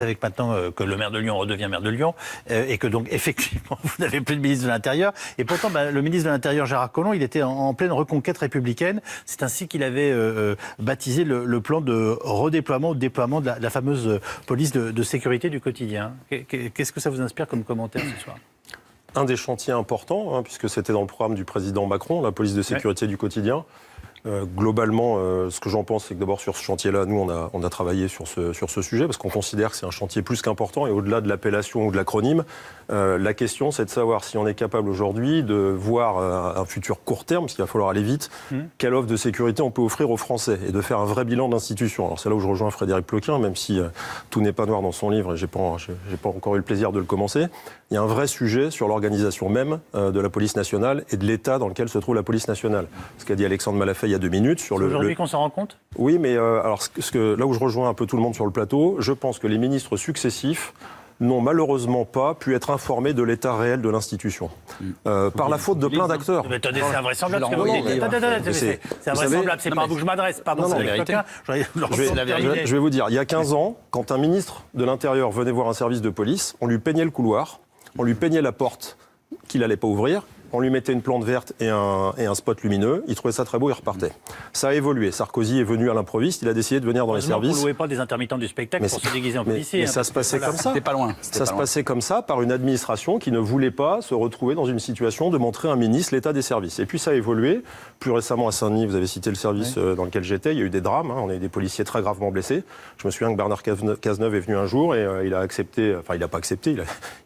Avec maintenant que le maire de Lyon redevient maire de Lyon et que donc effectivement vous n'avez plus de ministre de l'Intérieur et pourtant le ministre de l'Intérieur Gérard Collomb il était en pleine reconquête républicaine. C'est ainsi qu'il avait baptisé le plan de redéploiement ou de déploiement de la fameuse police de sécurité du quotidien. Qu'est-ce que ça vous inspire comme commentaire ce soir ? Un des chantiers importants, puisque c'était dans le programme du président Macron, la police de sécurité du quotidien. Globalement, ce que j'en pense, c'est que d'abord sur ce chantier-là, nous, on a travaillé sur ce sujet, parce qu'on considère que c'est un chantier plus qu'important, et au-delà de l'appellation ou de l'acronyme, la question, c'est de savoir si on est capable aujourd'hui de voir un futur court terme, parce qu'il va falloir aller vite, quelle offre de sécurité on peut offrir aux Français, et de faire un vrai bilan d'institution. Alors c'est là où je rejoins Frédéric Ploquin, même si tout n'est pas noir dans son livre, et j'ai pas encore eu le plaisir de le commencer. Il y a un vrai sujet sur l'organisation même de la police nationale et de l'état dans lequel se trouve la police nationale. Ce qu'a dit Alexandre Malafay il y a 2 minutes. C'est aujourd'hui qu'on s'en rend compte ? Oui, mais alors là où je rejoins un peu tout le monde sur le plateau, je pense que les ministres successifs n'ont malheureusement pas pu être informés de l'état réel de l'institution. Par la faute de plein d'acteurs. Mais attendez, c'est invraisemblable ce que vous dites. C'est invraisemblable, c'est pas à vous que je m'adresse. Pardon, c'est la vérité. Je vais vous dire, il y a 15 ans, quand un ministre de l'Intérieur venait voir un service de police, on lui peignait le couloir, on lui peignait la porte qu'il n'allait pas ouvrir, on lui mettait une plante verte et un spot lumineux, il trouvait ça très beau, il repartait. Ça a évolué. Sarkozy est venu à l'improviste, il a décidé de venir dans les services. Vous ne louez pas des intermittents du spectacle pour se déguiser en policier. Mais ça se passait comme ça. C'était pas loin. Ça se passait comme ça par une administration qui ne voulait pas se retrouver dans une situation de montrer à un ministre l'état des services. Et puis ça a évolué. Plus récemment à Saint-Denis, vous avez cité le service dans lequel j'étais, il y a eu des drames, on a eu des policiers très gravement blessés. Je me souviens que Bernard Cazeneuve est venu un jour et il a accepté, enfin il n'a pas accepté,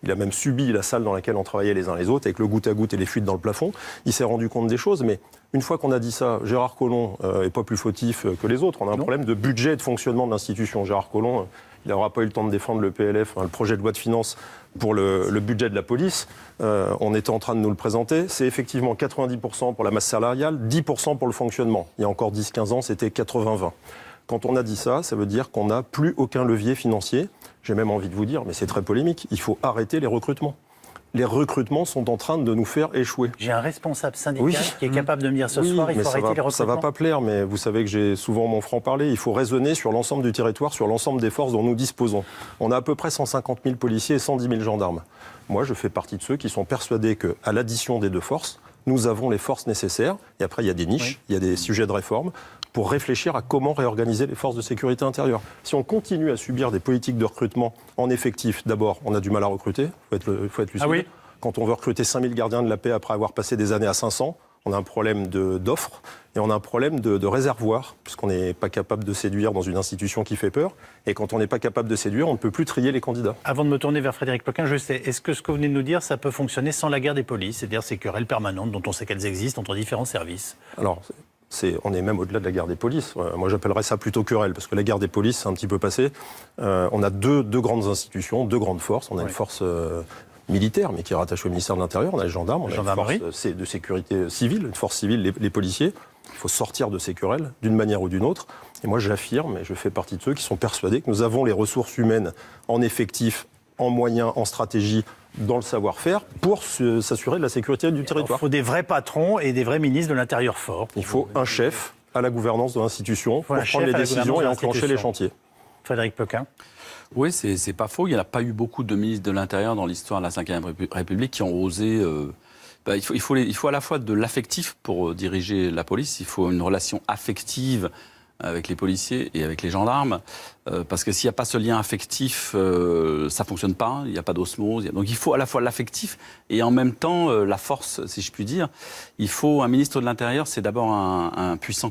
il a même subi la salle dans laquelle on travaillait les uns les autres avec le goutte à goutte et les fuites dans le plafond. Il s'est rendu compte des choses, mais une fois qu'on a dit ça, Gérard Collomb n'est pas plus fautif que les autres. On a un problème de budget et de fonctionnement de l'institution. Gérard Collomb, il n'aura pas eu le temps de défendre le PLF, le projet de loi de finances pour le budget de la police. On était en train de nous le présenter. C'est effectivement 90% pour la masse salariale, 10% pour le fonctionnement. Il y a encore 10-15 ans, c'était 80-20. Quand on a dit ça, ça veut dire qu'on n'a plus aucun levier financier. J'ai même envie de vous dire, mais c'est très polémique, il faut arrêter les recrutements. Les recrutements sont en train de nous faire échouer. J'ai un responsable syndical qui est capable de me dire ce soir, il faut arrêter les recrutements. Ça ne va pas plaire, mais vous savez que j'ai souvent mon franc-parler. Il faut raisonner sur l'ensemble du territoire, sur l'ensemble des forces dont nous disposons. On a à peu près 150 000 policiers et 110 000 gendarmes. Moi, je fais partie de ceux qui sont persuadés qu'à l'addition des deux forces, nous avons les forces nécessaires. Et après, il y a des niches, il y a des sujets de réforme pour réfléchir à comment réorganiser les forces de sécurité intérieure. Si on continue à subir des politiques de recrutement en effectif, d'abord, on a du mal à recruter, il faut être lucide. Ah oui. Quand on veut recruter 5000 gardiens de la paix après avoir passé des années à 500, on a un problème d'offres et on a un problème de réservoir, puisqu'on n'est pas capable de séduire dans une institution qui fait peur. Et quand on n'est pas capable de séduire, on ne peut plus trier les candidats. On me tourner vers Frédéric Ploquin, je sais, est-ce que ce que vous venez de nous dire, ça peut fonctionner sans la guerre des polices, c'est-à-dire ces querelles permanentes dont on sait qu'elles existent entre différents services ? Alors, on est même au-delà de la guerre des polices. Moi, j'appellerais ça plutôt querelle, parce que la guerre des polices, c'est un petit peu passé. On a deux grandes institutions, deux grandes forces. On a une force militaire, mais qui est rattachée au ministère de l'Intérieur. On a les gendarmes, on a une force de sécurité civile, une force civile, les policiers. Il faut sortir de ces querelles, d'une manière ou d'une autre. Et moi, j'affirme, et je fais partie de ceux qui sont persuadés que nous avons les ressources humaines en effectif, en moyens, en stratégie, dans le savoir-faire, pour s'assurer de la sécurité du territoire. Il faut des vrais patrons et des vrais ministres de l'Intérieur forts. Il faut un chef à la gouvernance de l'institution pour prendre les décisions et enclencher les chantiers. Frédéric Ploquin. Oui, c'est pas faux. Il n'y a pas eu beaucoup de ministres de l'Intérieur dans l'histoire de la Ve République qui ont osé... il faut à la fois de l'affectif pour diriger la police, il faut une relation affective avec les policiers et avec les gendarmes, parce que s'il n'y a pas ce lien affectif, ça ne fonctionne pas, il n'y a pas d'osmose. Donc il faut à la fois l'affectif et en même temps la force, si je puis dire. Un ministre de l'Intérieur, c'est d'abord un puissant